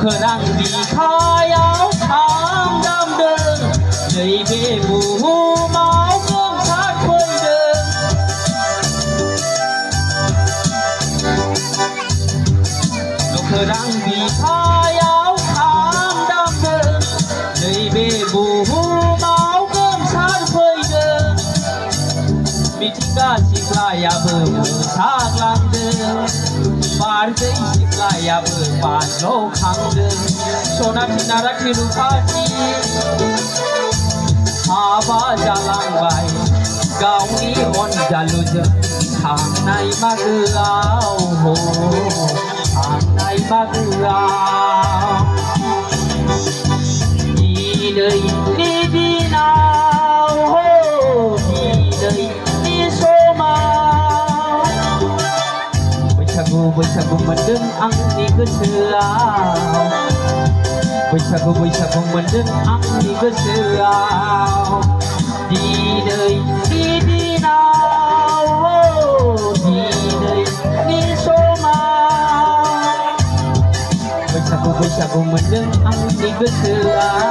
नखर आं बिखायाव थांदामदों नैबे बुहुमाव गोमसारफैदों नखर आं बिखायाव थांदामदों नैबे बुहुमाव गोमसारफैदों मिथिंगा सिख्लायाबो मोसाग्लांदों बारदै सिख्लायाबो बाज्ल'खांदों सनाथि नाराथि रुफाथि हाबा जालांबाय गावनि अनजालुजों थांनाय मागोआव थांनाय मागोआव दिनैनि दिनाव दिनैनि समाव बैसागु मोनदों आंनि गोसोआव बैसागु मोनदों आंनि गोसोआव दिनैनि दिनाव दिनैनि समाव बैसागु मोनदों आंनि गोसोआव।